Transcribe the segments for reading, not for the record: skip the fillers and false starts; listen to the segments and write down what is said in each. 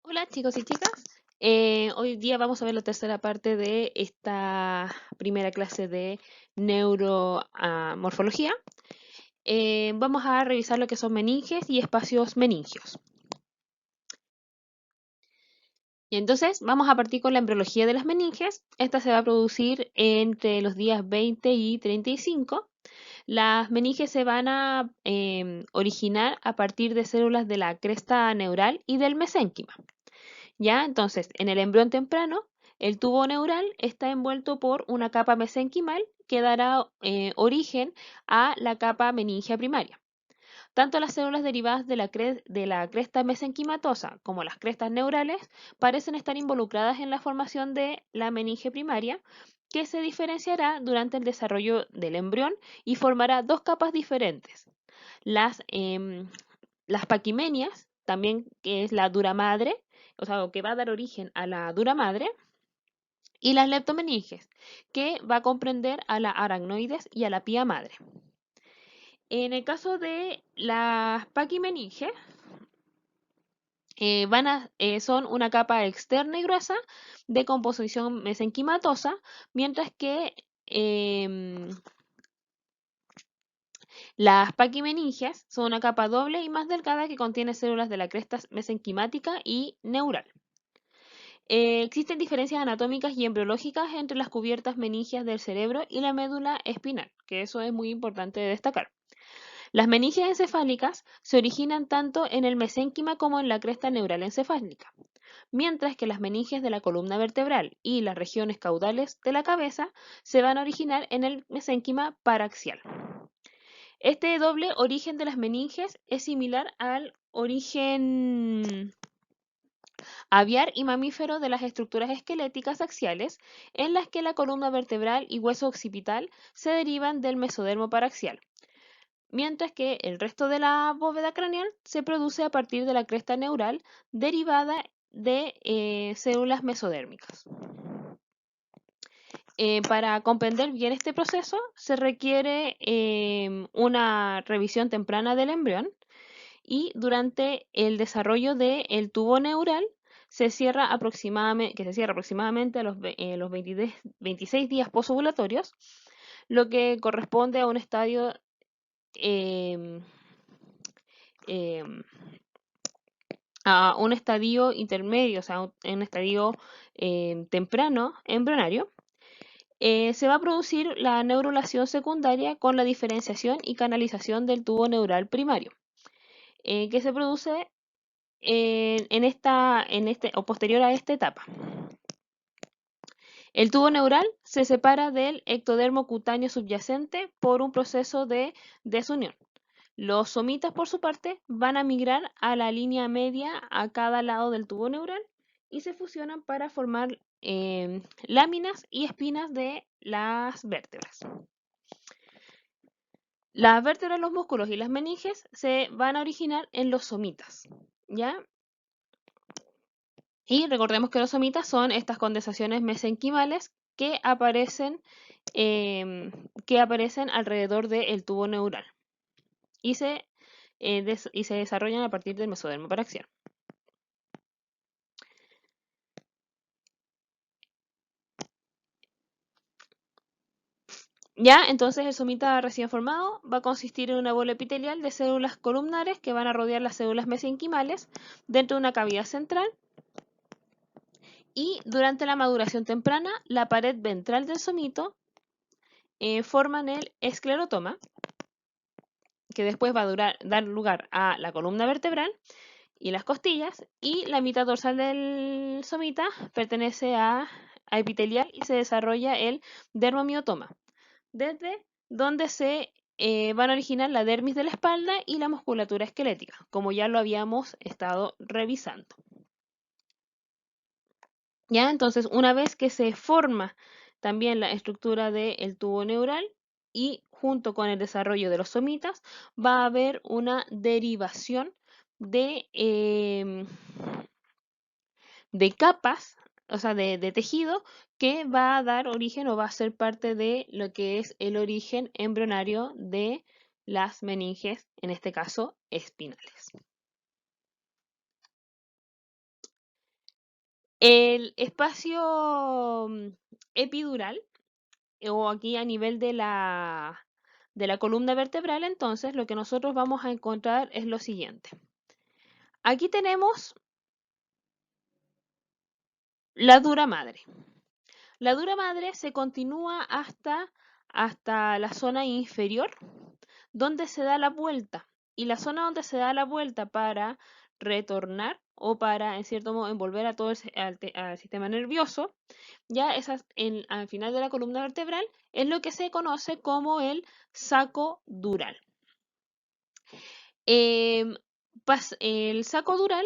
Hola chicos y chicas, hoy día vamos a ver la tercera parte de esta primera clase de neuromorfología. Vamos a revisar lo que son meninges y espacios meningios. Y entonces vamos a partir con la embriología de las meninges. Esta se va a producir entre los días 20 y 35. Las meninges se van a originar a partir de células de la cresta neural y del mesénquima. ¿Ya? Entonces, en el embrión temprano, el tubo neural está envuelto por una capa mesenquimal que dará origen a la capa meningia primaria. Tanto las células derivadas de la cresta mesenquimatosa como las crestas neurales parecen estar involucradas en la formación de la meninge primaria, que se diferenciará durante el desarrollo del embrión y formará dos capas diferentes. Las, las paquimenias, también que es la dura madre, o sea, que va a dar origen a la dura madre, y las leptomeninges, que va a comprender a la aracnoides y a la pía madre. En el caso de las paquimeninges, son una capa externa y gruesa de composición mesenquimatosa, mientras que las paquimeningias son una capa doble y más delgada que contiene células de la cresta mesenquimática y neural. Existen diferencias anatómicas y embriológicas entre las cubiertas meningias del cerebro y la médula espinal, que eso es muy importante de destacar. Las meningias encefálicas se originan tanto en el mesénquima como en la cresta neural encefálica, mientras que las meningias de la columna vertebral y las regiones caudales de la cabeza se van a originar en el mesénquima paraxial. Este doble origen de las meninges es similar al origen aviar y mamífero de las estructuras esqueléticas axiales, en las que la columna vertebral y hueso occipital se derivan del mesodermo paraxial, mientras que el resto de la bóveda craneal se produce a partir de la cresta neural derivada de células mesodérmicas. Para comprender bien este proceso se requiere una revisión temprana del embrión y durante el desarrollo del tubo neural que se cierra aproximadamente a los 26 días posovulatorios, lo que corresponde a un estadio em, em, intermedio, o sea, un estadio temprano, embrionario. Se va a producir la neurulación secundaria con la diferenciación y canalización del tubo neural primario, que se produce o posterior a esta etapa. El tubo neural se separa del ectodermo cutáneo subyacente por un proceso de desunión. Los somitas, por su parte, van a migrar a la línea media a cada lado del tubo neural y se fusionan para formar láminas y espinas de las vértebras. Las vértebras, los músculos y las meninges se van a originar en los somitas, ¿ya? Y recordemos que los somitas son estas condensaciones mesenquimales que aparecen alrededor del tubo neural y se desarrollan a partir del mesodermo paraxial. Ya, entonces el somita recién formado va a consistir en una bola epitelial de células columnares que van a rodear las células mesenquimales dentro de una cavidad central. Y durante la maduración temprana, la pared ventral del somito forman el esclerotoma, que después va a dar lugar a la columna vertebral y las costillas, y la mitad dorsal del somita pertenece a epitelial y se desarrolla el dermomiotoma, desde donde se van a originar la dermis de la espalda y la musculatura esquelética, como ya lo habíamos estado revisando. ¿Ya? Entonces, una vez que se forma también la estructura del tubo neural y junto con el desarrollo de los somitas, va a haber una derivación de capas, o sea, de tejido, que va a dar origen o va a ser parte de lo que es el origen embrionario de las meninges, en este caso espinales. El espacio epidural, o aquí a nivel de la columna vertebral, entonces lo que nosotros vamos a encontrar es lo siguiente. Aquí tenemos la dura madre. La dura madre se continúa hasta la zona inferior, donde se da la vuelta. Y la zona donde se da la vuelta para retornar o para, en cierto modo, envolver a todo al sistema nervioso, ya al final de la columna vertebral, es lo que se conoce como el saco dural. Em, el saco dural,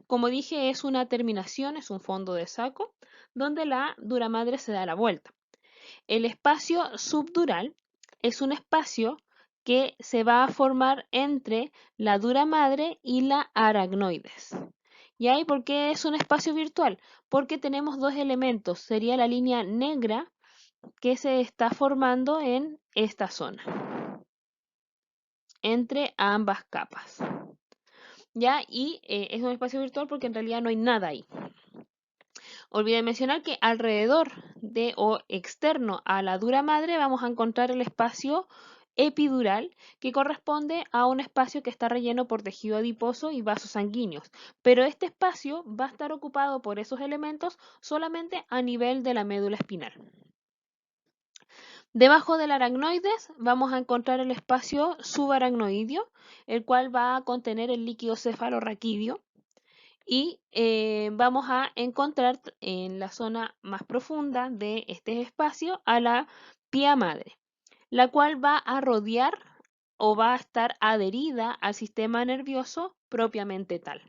como dije, es una terminación, es un fondo de saco, donde la dura madre se da la vuelta. El espacio subdural es un espacio que se va a formar entre la dura madre y la aracnoides. ¿Y por qué es un espacio virtual? Porque tenemos dos elementos. Sería la línea negra que se está formando en esta zona, entre ambas capas. ¿Ya? Y es un espacio virtual porque en realidad no hay nada ahí. Olvidé mencionar que alrededor de o externo a la dura madre vamos a encontrar el espacio epidural, que corresponde a un espacio que está relleno por tejido adiposo y vasos sanguíneos. Pero este espacio va a estar ocupado por esos elementos solamente a nivel de la médula espinal. Debajo del aracnoides vamos a encontrar el espacio subaracnoideo, el cual va a contener el líquido cefalorraquídeo. Y vamos a encontrar en la zona más profunda de este espacio a la pía madre, la cual va a rodear o va a estar adherida al sistema nervioso propiamente tal.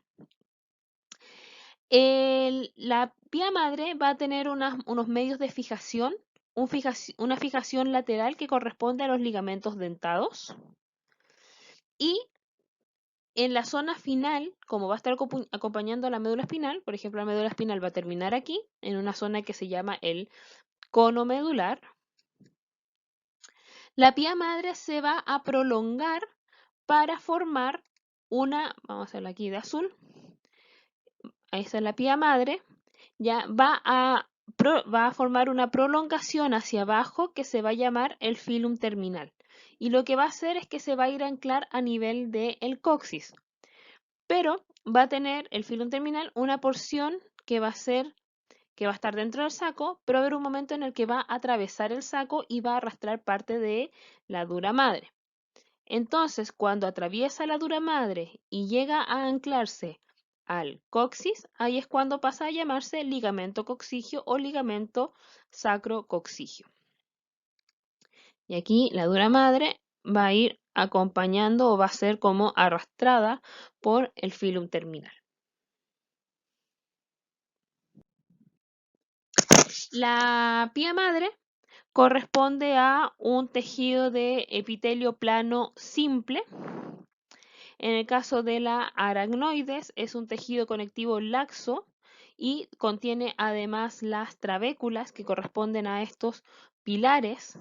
La pía madre va a tener unos medios de fijación, una fijación lateral que corresponde a los ligamentos dentados. Y en la zona final, como va a estar acompañando a la médula espinal, por ejemplo, la médula espinal va a terminar aquí, en una zona que se llama el cono medular, la pía madre se va a prolongar para formar vamos a hacerla aquí de azul, ahí está la pía madre, ya va a formar una prolongación hacia abajo que se va a llamar el filum terminal. Y lo que va a hacer es que se va a ir a anclar a nivel del coxis. Pero va a tener el filum terminal una porción que va a estar dentro del saco, pero va a haber un momento en el que va a atravesar el saco y va a arrastrar parte de la dura madre. Entonces, cuando atraviesa la dura madre y llega a anclarse al coxis, ahí es cuando pasa a llamarse ligamento coxigio o ligamento sacrocoxigio. Y aquí la dura madre va a ir acompañando o va a ser como arrastrada por el filum terminal. La pía madre corresponde a un tejido de epitelio plano simple. En el caso de la aracnoides es un tejido conectivo laxo y contiene además las trabéculas que corresponden a estos pilares,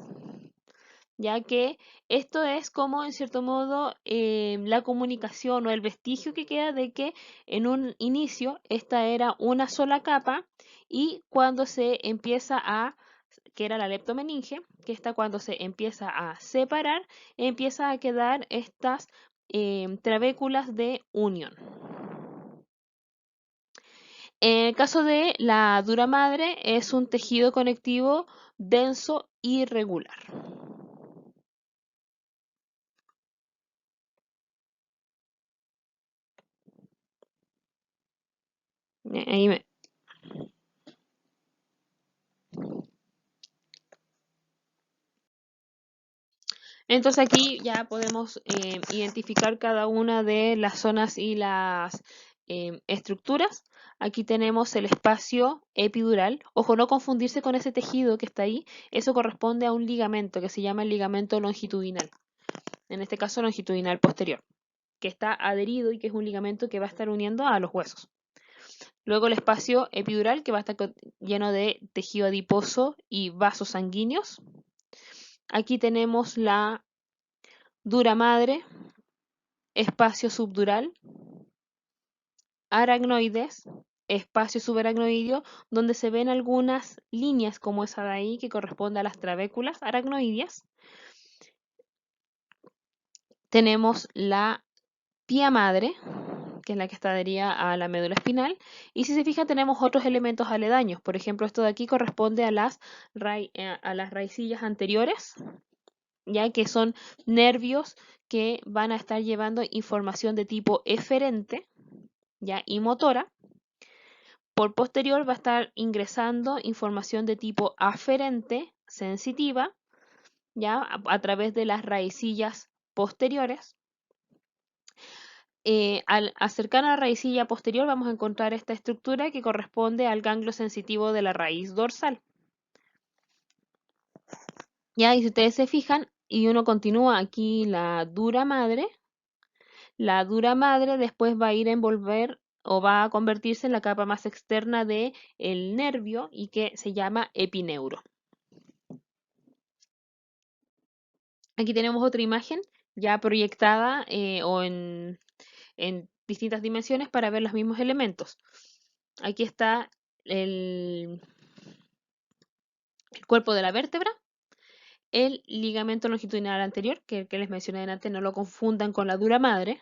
ya que esto es como en cierto modo la comunicación o el vestigio que queda de que en un inicio esta era una sola capa y cuando se empieza que era la leptomeninge, que esta cuando se empieza a separar, empieza a quedar estas trabéculas de unión. En el caso de la dura madre es un tejido conectivo denso y regular. Entonces aquí ya podemos identificar cada una de las zonas y las estructuras. Aquí tenemos el espacio epidural. Ojo, no confundirse con ese tejido que está ahí. Eso corresponde a un ligamento que se llama el ligamento longitudinal. En este caso longitudinal posterior, que está adherido y que es un ligamento que va a estar uniendo a los huesos. Luego el espacio epidural, que va a estar lleno de tejido adiposo y vasos sanguíneos. Aquí tenemos la dura madre, espacio subdural, aracnoides espacio subaracnoideo donde se ven algunas líneas como esa de ahí que corresponde a las trabéculas aracnoideas. Tenemos la pía madre, que es la que está adherida a la médula espinal, y si se fija tenemos otros elementos aledaños. Por ejemplo, esto de aquí corresponde a las raicillas anteriores, ya que son nervios que van a estar llevando información de tipo eferente, ya, y motora. Por posterior va a estar ingresando información de tipo aferente, sensitiva, ya, a través de las raicillas posteriores. Al acercar a la raicilla posterior vamos a encontrar esta estructura que corresponde al ganglio sensitivo de la raíz dorsal. Ya, y si ustedes se fijan, y uno continúa aquí la dura madre después va a ir a envolver o va a convertirse en la capa más externa del nervio y que se llama epineuro. Aquí tenemos otra imagen ya proyectada o en distintas dimensiones para ver los mismos elementos. Aquí está el cuerpo de la vértebra, el ligamento longitudinal anterior, que les mencioné antes, no lo confundan con la dura madre.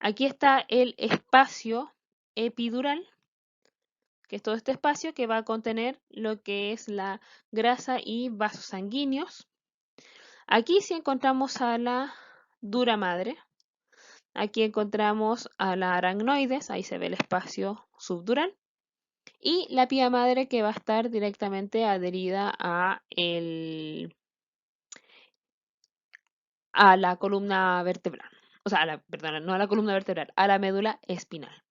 Aquí está el espacio epidural, que es todo este espacio que va a contener lo que es la grasa y vasos sanguíneos. Aquí sí encontramos a la dura madre. Aquí encontramos a la aracnoides, ahí se ve el espacio subdural. Y la pía madre que va a estar directamente adherida a la columna vertebral. O sea, perdón, no a la columna vertebral, a la médula espinal.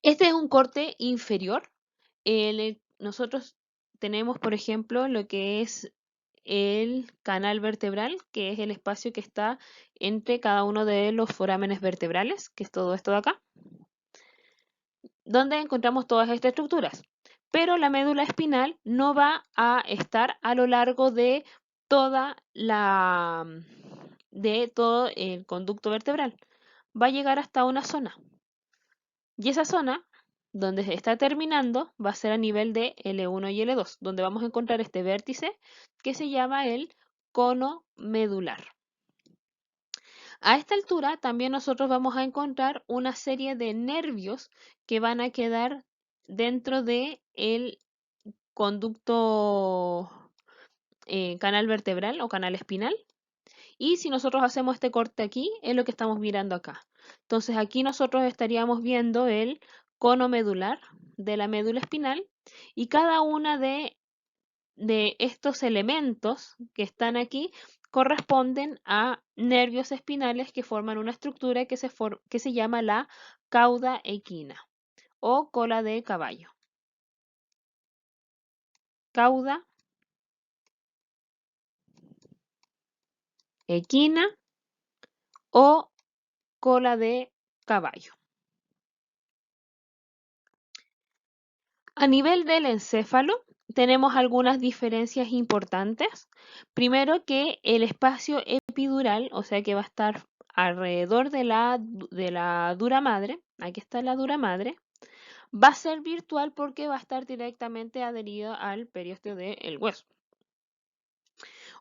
Este es un corte inferior. Nosotros tenemos, por ejemplo, lo que es el canal vertebral, que es el espacio que está entre cada uno de los forámenes vertebrales, que es todo esto de acá, donde encontramos todas estas estructuras. Pero la médula espinal no va a estar a lo largo de todo el conducto vertebral. Va a llegar hasta una zona. Y esa zona, donde está terminando, va a ser a nivel de L1 y L2, donde vamos a encontrar este vértice que se llama el cono medular. A esta altura también nosotros vamos a encontrar una serie de nervios que van a quedar dentro de el conducto canal vertebral o canal espinal. Y si nosotros hacemos este corte aquí, es lo que estamos mirando acá. Entonces aquí nosotros estaríamos viendo el cono medular de la médula espinal y cada una de estos elementos que están aquí corresponden a nervios espinales que forman una estructura que se llama la cauda equina o cola de caballo. Cauda equina o cola de caballo. A nivel del encéfalo, tenemos algunas diferencias importantes. Primero que el espacio epidural, o sea que va a estar alrededor de la dura madre, aquí está la dura madre, va a ser virtual porque va a estar directamente adherido al periósteo del hueso.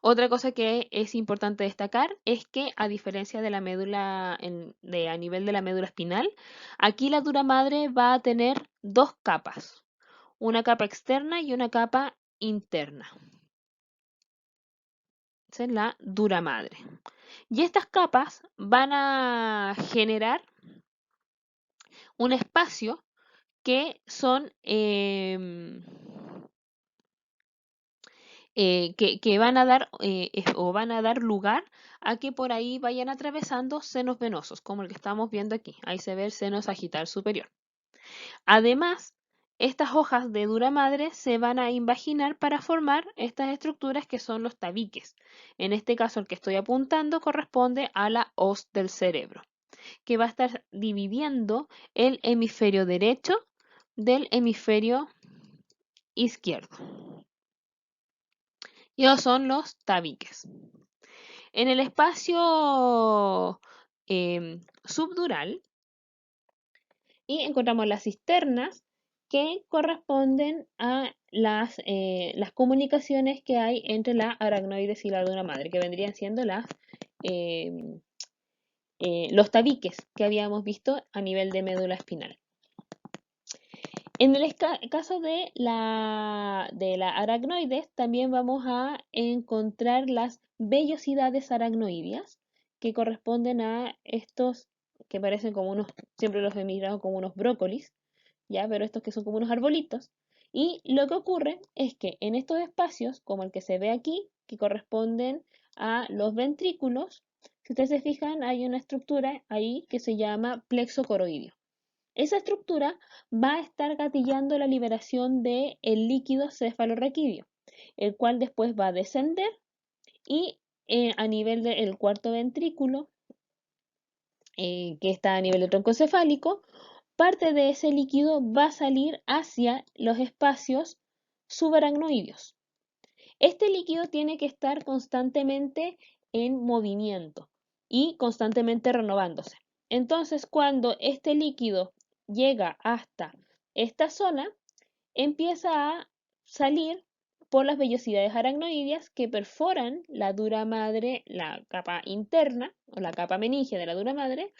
Otra cosa que es importante destacar es que a diferencia de la médula a nivel de la médula espinal, aquí la dura madre va a tener dos capas, una capa externa y una capa interna. Esa es la dura madre. Y estas capas van a generar un espacio que son que van a dar o van a dar lugar a que por ahí vayan atravesando senos venosos, como el que estamos viendo aquí. Ahí se ve el seno sagital superior. Además, estas hojas de dura madre se van a invaginar para formar estas estructuras que son los tabiques. En este caso, el que estoy apuntando corresponde a la hoz del cerebro, que va a estar dividiendo el hemisferio derecho del hemisferio izquierdo. Y esos son los tabiques. En el espacio subdural Y encontramos las cisternas que corresponden a las comunicaciones que hay entre la aracnoides y la dura madre, que vendrían siendo eh, los tabiques que habíamos visto a nivel de médula espinal. En el caso de la aracnoides, también vamos a encontrar las vellosidades aracnoideas, que corresponden a estos que parecen como unos, siempre los he mirado como unos brócolis, ¿ya? Pero estos que son como unos arbolitos. Y lo que ocurre es que en estos espacios, como el que se ve aquí, que corresponden a los ventrículos, si ustedes se fijan, hay una estructura ahí que se llama plexo coroideo. Esa estructura va a estar gatillando la liberación del líquido cefalorraquídeo, el cual después va a descender y a nivel del cuarto ventrículo, que está a nivel del tronco cefálico, parte de ese líquido va a salir hacia los espacios subaracnoideos. Este líquido tiene que estar constantemente en movimiento y constantemente renovándose. Entonces, cuando este líquido llega hasta esta zona, empieza a salir por las vellosidades aracnoideas que perforan la dura madre, la capa interna o la capa meningia de la dura madre,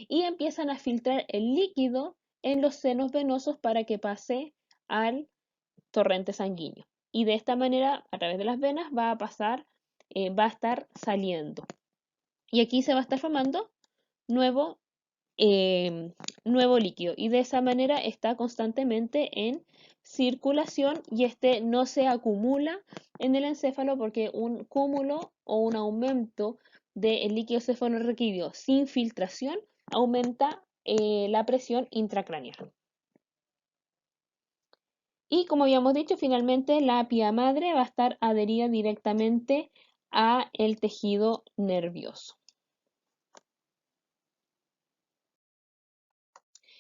y empiezan a filtrar el líquido en los senos venosos para que pase al torrente sanguíneo. Y de esta manera, a través de las venas, va a pasar, va a estar saliendo. Y aquí se va a estar formando nuevo, nuevo líquido. Y de esa manera está constantemente en circulación y este no se acumula en el encéfalo porque un cúmulo o un aumento del líquido cefalorraquídeo sin filtración aumenta la presión intracraneal. Y como habíamos dicho, finalmente la pía madre va a estar adherida directamente a el tejido nervioso.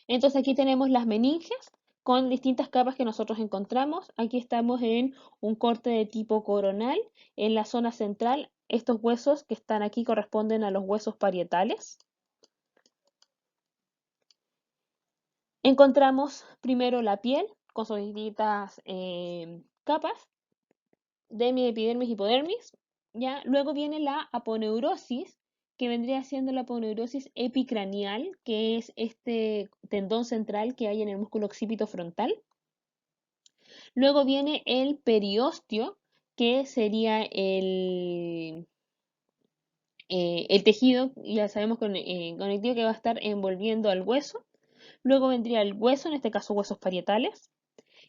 Entonces aquí tenemos las meninges con distintas capas que nosotros encontramos. Aquí estamos en un corte de tipo coronal. En la zona central, estos huesos que están aquí corresponden a los huesos parietales. Encontramos primero la piel con sus distintas capas de mi epidermis y hipodermis, ¿ya? Luego viene la aponeurosis, que vendría siendo la aponeurosis epicranial, que es este tendón central que hay en el músculo occipito frontal. Luego viene el periostio, que sería el tejido, ya sabemos, conectivo que va a estar envolviendo al hueso. Luego vendría el hueso, en este caso huesos parietales.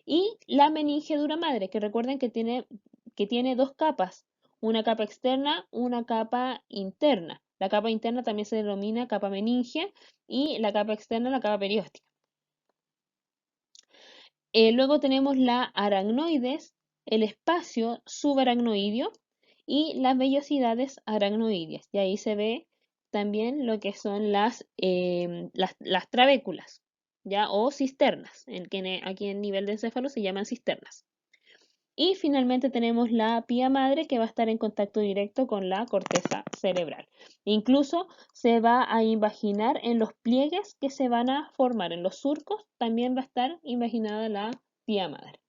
Y la meninge dura madre, que recuerden que tiene dos capas, una capa externa, una capa interna. La capa interna también se denomina capa meningia y la capa externa la capa perióstica. Luego tenemos la aracnoides, el espacio subaracnoideo y las vellosidades aracnoideas. Y ahí se ve también lo que son las trabéculas, ¿ya? O cisternas, aquí en nivel de encéfalo se llaman cisternas. Y finalmente tenemos la pía madre que va a estar en contacto directo con la corteza cerebral. Incluso se va a invaginar en los pliegues que se van a formar, en los surcos también va a estar invaginada la pía madre.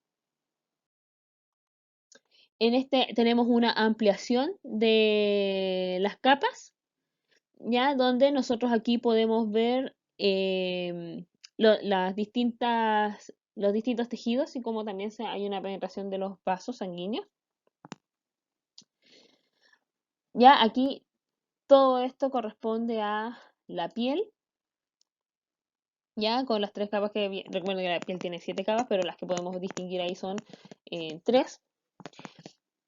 En este tenemos una ampliación de las capas, ya donde nosotros aquí podemos ver los distintos tejidos y como también hay una penetración de los vasos sanguíneos. Ya aquí todo esto corresponde a la piel, ya con las tres capas recuerdo que la piel tiene 7 capas, pero las que podemos distinguir ahí son 3.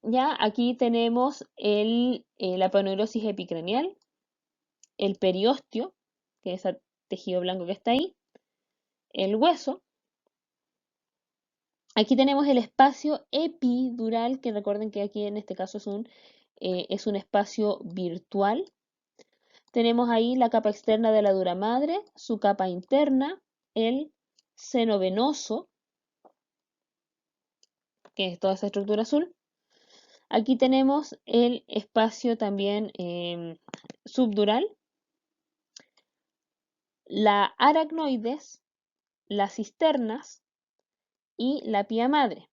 Ya aquí tenemos la aponeurosis epicranial, el periostio, que es el tejido blanco que está ahí, el hueso. Aquí tenemos el espacio epidural, que recuerden que aquí en este caso es un espacio virtual. Tenemos ahí la capa externa de la dura madre, su capa interna, el seno venoso, que es toda esa estructura azul. Aquí tenemos el espacio también subdural, la aracnoides las cisternas y la pía madre.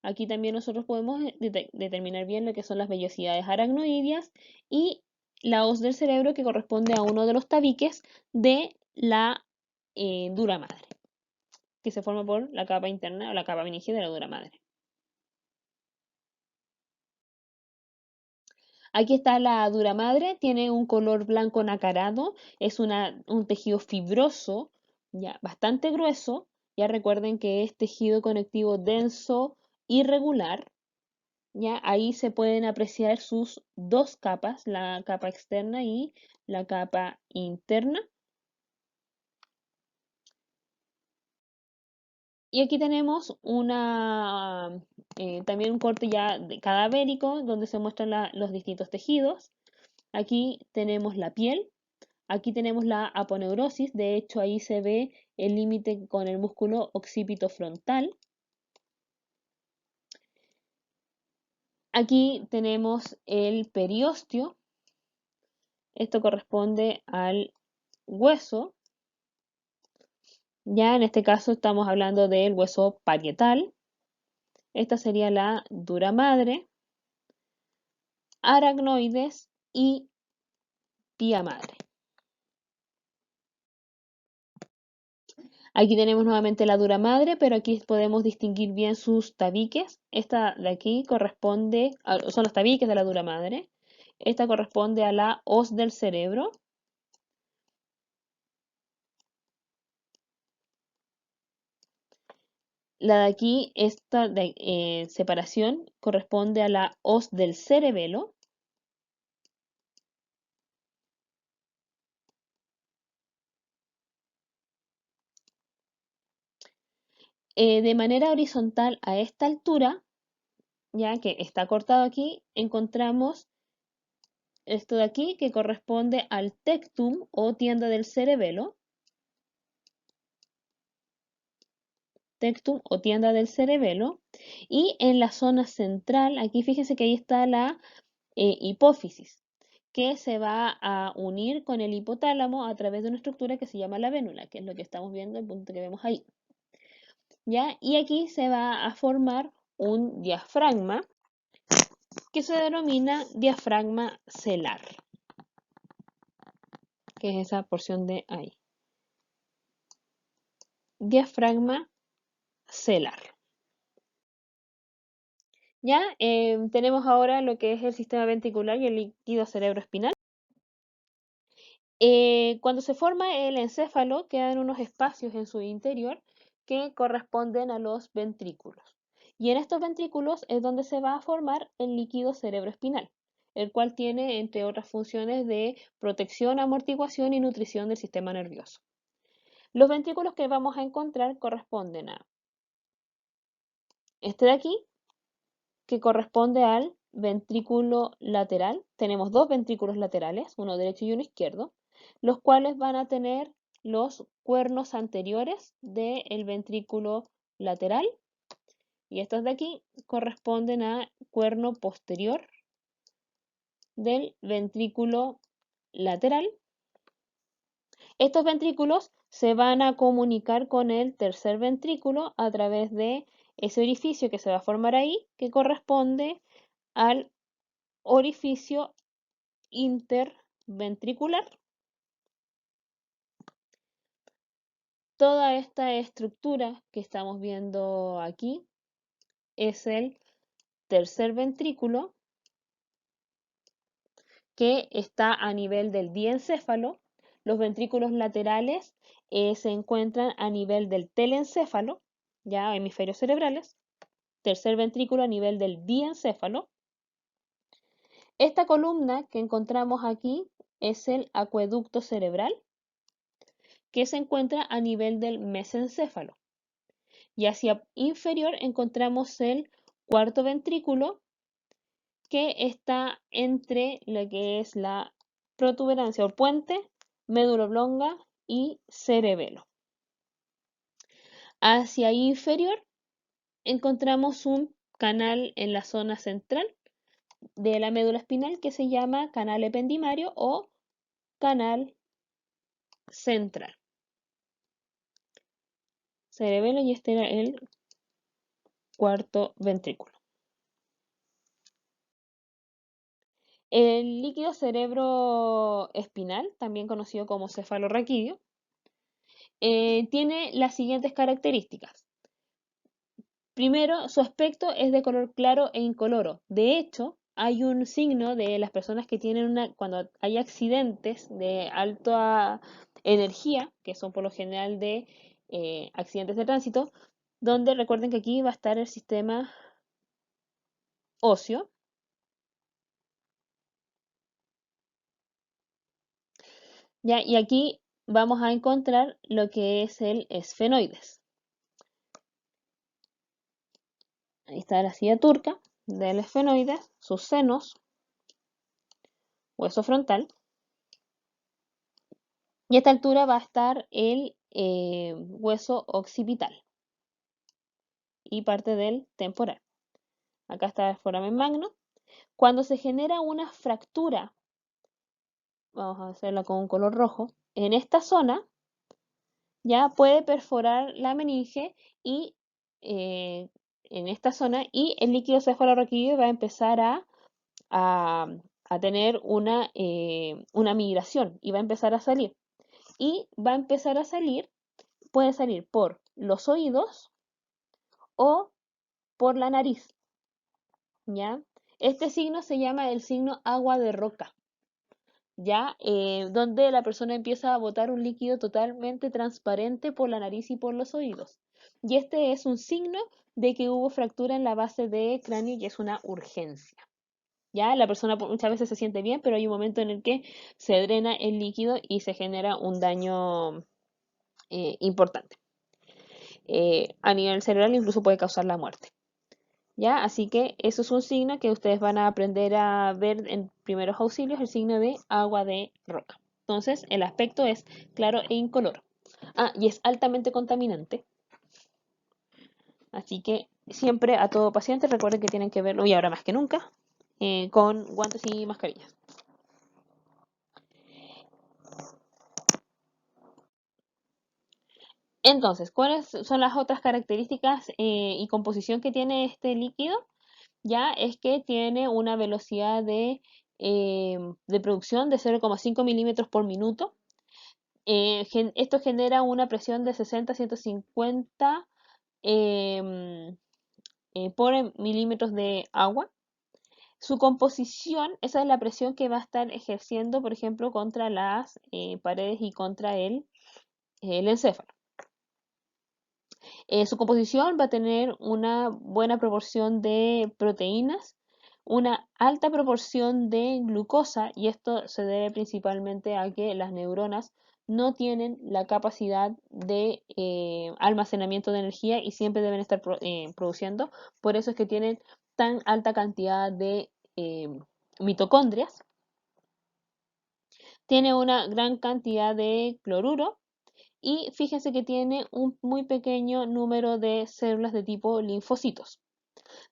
Aquí también nosotros podemos determinar bien lo que son las vellosidades aracnoideas y la hoz del cerebro que corresponde a uno de los tabiques de la dura madre, que se forma por la capa interna o la capa meningia de la dura madre. Aquí está la dura madre, tiene un color blanco nacarado, es un tejido fibroso, ya bastante grueso. Ya recuerden que es tejido conectivo denso, irregular. Ya ahí se pueden apreciar sus dos capas, la capa externa y la capa interna. Y aquí tenemos también un corte ya cadavérico donde se muestran los distintos tejidos. Aquí tenemos la piel, aquí tenemos la aponeurosis, de hecho ahí se ve el límite con el músculo occipito frontal. Aquí tenemos el periósteo, esto corresponde al hueso. Ya en este caso estamos hablando del hueso parietal. Esta sería la dura madre, aracnoides y pía madre. Aquí tenemos nuevamente la dura madre, pero aquí podemos distinguir bien sus tabiques. Esta de aquí son los tabiques de la dura madre. Esta corresponde a la hoz del cerebro. La de aquí, esta separación, corresponde a la hoz del cerebelo. De manera horizontal a esta altura, ya que está cortado aquí, encontramos esto de aquí que corresponde al tectum o tienda del cerebelo. Tectum o tienda del cerebelo. Y en la zona central, aquí fíjense que ahí está la hipófisis, que se va a unir con el hipotálamo a través de una estructura que se llama la vénula, que es lo que estamos viendo, el punto que vemos ahí. ¿Ya? Y aquí se va a formar un diafragma que se denomina diafragma celar, que es esa porción de ahí. Diafragma celar. Ya tenemos ahora lo que es el sistema ventricular y el líquido cerebroespinal. Cuando se forma el encéfalo, quedan unos espacios en su interior que corresponden a los ventrículos. Y en estos ventrículos es donde se va a formar el líquido cerebroespinal, el cual tiene, entre otras funciones, de protección, amortiguación y nutrición del sistema nervioso. Los ventrículos que vamos a encontrar corresponden a este de aquí, que corresponde al ventrículo lateral. Tenemos dos ventrículos laterales, uno derecho y uno izquierdo, los cuales van a tener los cuernos anteriores del ventrículo lateral, y estos de aquí corresponden a cuerno posterior del ventrículo lateral. Estos ventrículos se van a comunicar con el tercer ventrículo a través de ese orificio que se va a formar ahí, que corresponde al orificio interventricular. Toda esta estructura que estamos viendo aquí es el tercer ventrículo, que está a nivel del diencéfalo. Los ventrículos laterales se encuentran a nivel del telencéfalo, ya hemisferios cerebrales. Tercer ventrículo a nivel del diencéfalo. Esta columna que encontramos aquí es el acueducto cerebral, que se encuentra a nivel del mesencéfalo. Y hacia inferior encontramos el cuarto ventrículo, que está entre lo que es la protuberancia o puente, médula oblonga y cerebelo. Hacia inferior encontramos un canal en la zona central de la médula espinal que se llama canal ependimario o canal central. cerebelo y este era el cuarto ventrículo. El líquido cerebroespinal, también conocido como cefalorraquídeo, tiene las siguientes características. Primero, su aspecto es de color claro e incoloro. De hecho, hay un signo de las personas que tienen cuando hay accidentes de alta energía, que son por lo general de accidentes de tránsito, donde recuerden que aquí va a estar el sistema óseo. ¿Ya? Y aquí vamos a encontrar lo que es el esfenoides. Ahí está la silla turca del esfenoides, sus senos, hueso frontal. Y a esta altura va a estar el hueso occipital y parte del temporal. Acá está el foramen magno. Cuando se genera una fractura, vamos a hacerla con un color rojo, en esta zona ya puede perforar la meninge y eh, en esta zona y el líquido cefalorraquídeo va a empezar a, a tener una migración y va a empezar a salir. Y va a empezar a salir, puede salir por los oídos o por la nariz, ¿ya? Este signo se llama el signo agua de roca, ¿ya? Donde la persona empieza a botar un líquido totalmente transparente por la nariz y por los oídos. Y este es un signo de que hubo fractura en la base de cráneo y es una urgencia. ¿Ya? La persona muchas veces se siente bien, pero hay un momento en el que se drena el líquido y se genera un daño importante. A nivel cerebral incluso puede causar la muerte. ¿Ya? Así que eso es un signo que ustedes van a aprender a ver en primeros auxilios, el signo de agua de roca. Entonces, el aspecto es claro e incoloro. Ah, y es altamente contaminante. Así que siempre a todo paciente recuerden que tienen que verlo, y ahora más que nunca, con guantes y mascarillas. Entonces, ¿cuáles son las otras características y composición que tiene este líquido? Ya es que tiene una velocidad de producción de 0,5 milímetros por minuto. Esto genera una presión de 60 a 150 em, por milímetros de agua. Su composición, esa es la presión que va a estar ejerciendo, por ejemplo, contra las paredes y contra el encéfalo. Su composición va a tener una buena proporción de proteínas, una alta proporción de glucosa, y esto se debe principalmente a que las neuronas no tienen la capacidad de almacenamiento de energía y siempre deben estar produciendo. Por eso es que tienen tan alta cantidad de mitocondrias. Tiene una gran cantidad de cloruro y fíjense que tiene un muy pequeño número de células de tipo linfocitos.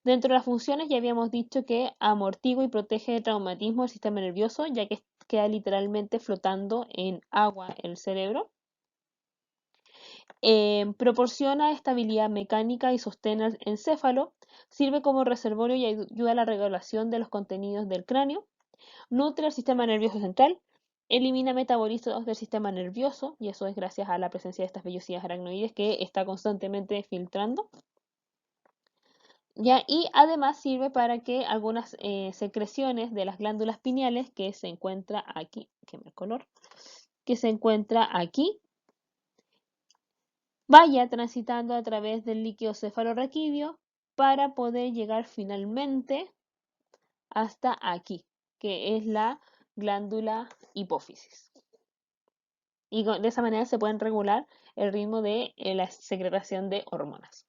Dentro de las funciones ya habíamos dicho que amortigua y protege de traumatismo el sistema nervioso, ya que queda literalmente flotando en agua el cerebro. Proporciona estabilidad mecánica y sostén al encéfalo. Sirve como reservorio y ayuda a la regulación de los contenidos del cráneo. Nutre el sistema nervioso central. Elimina metabolitos del sistema nervioso, y eso es gracias a la presencia de estas vellosías aracnoides que está constantemente filtrando. ¿Ya? Y además sirve para que algunas secreciones de las glándulas pineales que se encuentra aquí, el color, que se encuentra aquí, vaya transitando a través del líquido cefalorraquídeo para poder llegar finalmente hasta aquí, que es la glándula hipófisis. Y de esa manera se pueden regular el ritmo de la secreción de hormonas.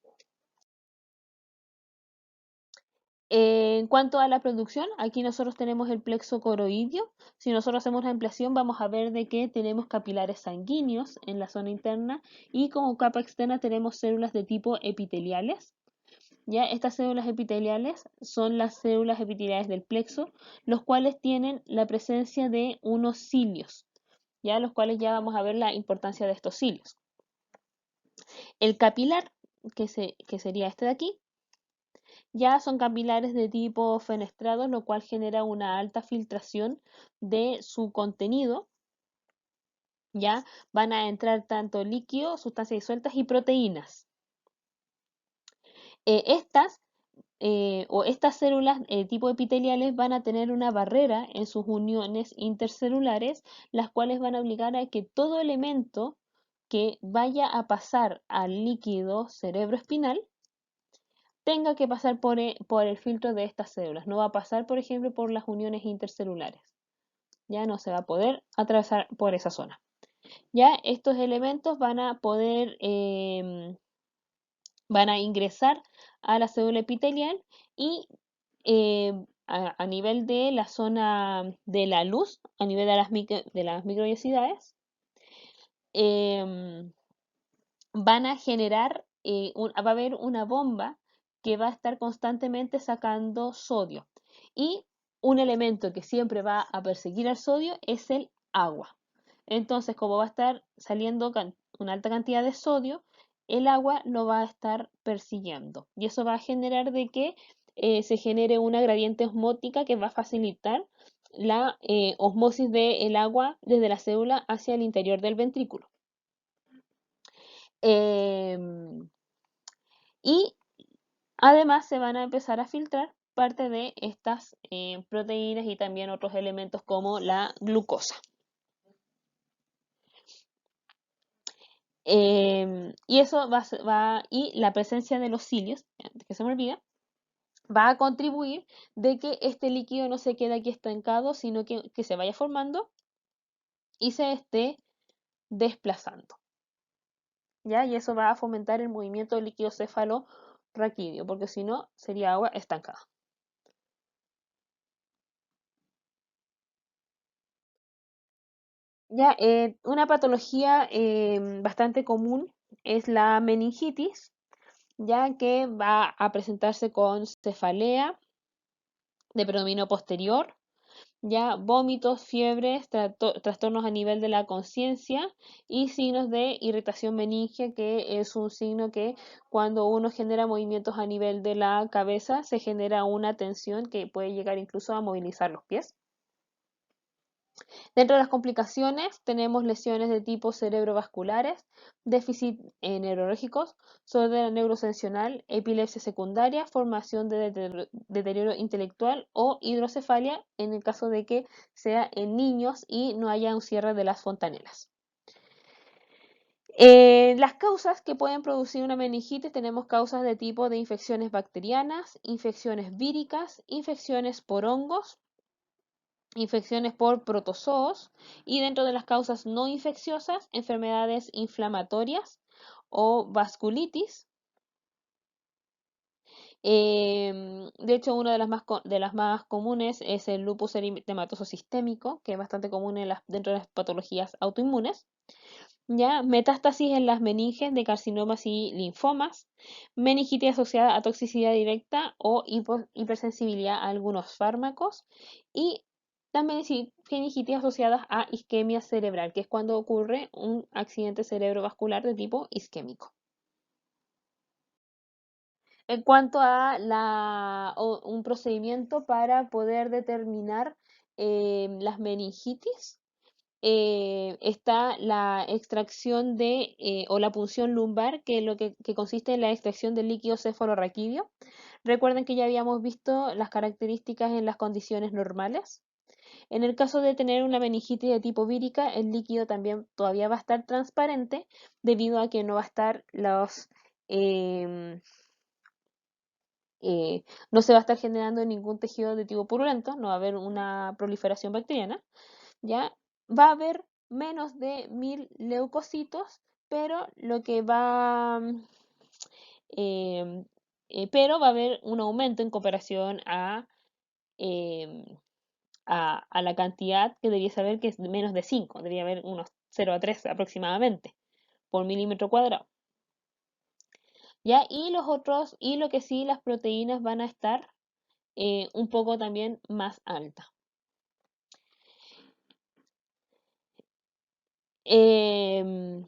En cuanto a la producción, aquí nosotros tenemos el plexo coroidio. Si nosotros hacemos la ampliación, vamos a ver de que tenemos capilares sanguíneos en la zona interna y como capa externa tenemos células de tipo epiteliales. ¿Ya? Estas células epiteliales son las células epiteliales del plexo, los cuales tienen la presencia de unos cilios, ¿ya? Los cuales ya vamos a ver la importancia de estos cilios. El capilar, que sería este de aquí, ya son capilares de tipo fenestrados, lo cual genera una alta filtración de su contenido. Ya van a entrar tanto líquido, sustancias disueltas y proteínas. Estas estas células tipo epiteliales van a tener una barrera en sus uniones intercelulares, las cuales van a obligar a que todo elemento que vaya a pasar al líquido cerebroespinal tenga que pasar por el filtro de estas células. No va a pasar, por ejemplo, por las uniones intercelulares. Ya no se va a poder atravesar por esa zona. Ya estos elementos van a poder, van a ingresar a la célula epitelial y a nivel de la zona de la luz, a nivel de las microvellosidades, em, van a generar, va a haber una bomba que va a estar constantemente sacando sodio. Y un elemento que siempre va a perseguir al sodio es el agua. Entonces, como va a estar saliendo una alta cantidad de sodio, el agua lo va a estar persiguiendo. Y eso va a generar de que se genere una gradiente osmótica que va a facilitar la osmosis del agua desde la célula hacia el interior del ventrículo. Em, y además se van a empezar a filtrar parte de estas proteínas y también otros elementos como la glucosa. Y eso y la presencia de los cilios, antes que se me olvide, va a contribuir de que este líquido no se quede aquí estancado, sino que se vaya formando y se esté desplazando. ¿Ya? Y eso va a fomentar el movimiento del líquido cefalorraquídeo, porque si no sería agua estancada. Ya, una patología bastante común es la meningitis, ya que va a presentarse con cefalea de predominio posterior, ya vómitos, fiebres, trastornos a nivel de la conciencia y signos de irritación meningia, que es un signo que cuando uno genera movimientos a nivel de la cabeza se genera una tensión que puede llegar incluso a movilizar los pies. Dentro de las complicaciones tenemos lesiones de tipo cerebrovasculares, déficit neurológicos, sordera neurosensional, epilepsia secundaria, formación de deterioro intelectual o hidrocefalia en el caso de que sea en niños y no haya un cierre de las fontanelas. Las causas que pueden producir una meningitis tenemos causas de tipo de infecciones bacterianas, infecciones víricas, infecciones por hongos, infecciones por protozoos y dentro de las causas no infecciosas, enfermedades inflamatorias o vasculitis. De hecho, una de las más comunes es el lupus eritematoso sistémico, que es bastante común dentro de las patologías autoinmunes. ¿Ya? Metástasis en las meninges de carcinomas y linfomas, meningitis asociada a toxicidad directa o hipersensibilidad a algunos fármacos y también meningitis asociadas a isquemia cerebral, que es cuando ocurre un accidente cerebrovascular de tipo isquémico. En cuanto a un procedimiento para poder determinar las meningitis, está la extracción o la punción lumbar, que consiste en la extracción del líquido cefalorraquídeo. Recuerden que ya habíamos visto las características en las condiciones normales. En el caso de tener una meningitis de tipo vírica, el líquido también todavía va a estar transparente debido a que no va a estar em, no se va a estar generando ningún tejido de tipo purulento, no va a haber una proliferación bacteriana. ¿Ya? Va a haber menos de 1000 leucocitos, pero lo que va, em, pero va a haber un aumento en comparación em, a la cantidad que debería saber, que es menos de 5, debería haber unos 0,3 aproximadamente por milímetro cuadrado. ¿Ya? Y los otros, y lo que sí, las proteínas van a estar un poco también más altas. Em,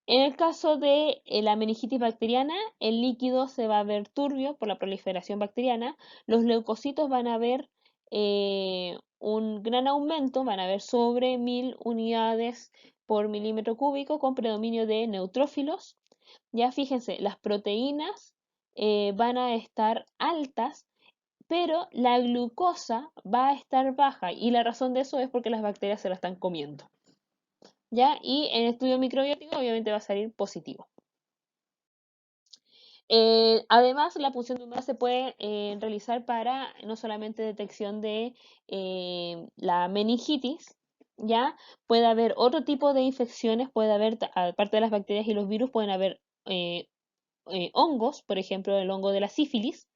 En el caso de la meningitis bacteriana, el líquido se va a ver turbio por la proliferación bacteriana, los leucocitos van a ver un gran aumento, van a ver sobre 1000 unidades por milímetro cúbico con predominio de neutrófilos. Ya fíjense, las proteínas van a estar altas, pero la glucosa va a estar baja y la razón de eso es porque las bacterias se la están comiendo. ¿Ya? Y en estudio microbiótico obviamente va a salir positivo. Además, la punción de humedad se puede realizar para no solamente detección de la meningitis, ¿ya? Puede haber otro tipo de infecciones, puede haber, aparte de las bacterias y los virus, pueden haber eh, hongos, por ejemplo, el hongo de la sífilis.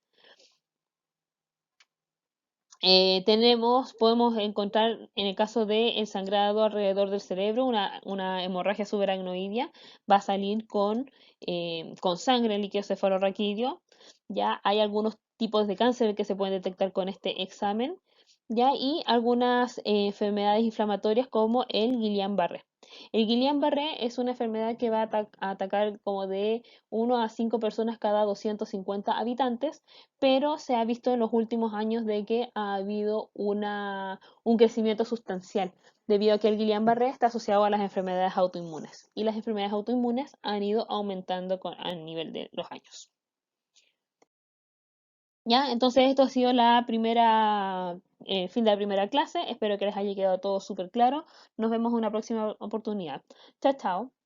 Podemos encontrar en el caso de el sangrado alrededor del cerebro, una hemorragia subaracnoidea, va a salir con sangre, líquido cefalorraquídeo. Ya hay algunos tipos de cáncer que se pueden detectar con este examen, ya, y algunas enfermedades inflamatorias como el Guillain-Barré. El Guillain-Barré es una enfermedad que va a atacar como de 1 a 5 personas cada 250 habitantes, pero se ha visto en los últimos años de que ha habido un crecimiento sustancial, debido a que el Guillain-Barré está asociado a las enfermedades autoinmunes, y las enfermedades autoinmunes han ido aumentando a nivel de los años. ¿Ya? Entonces esto ha sido la primera, fin de la primera clase. Espero que les haya quedado todo súper claro. Nos vemos en una próxima oportunidad. Chao, chao.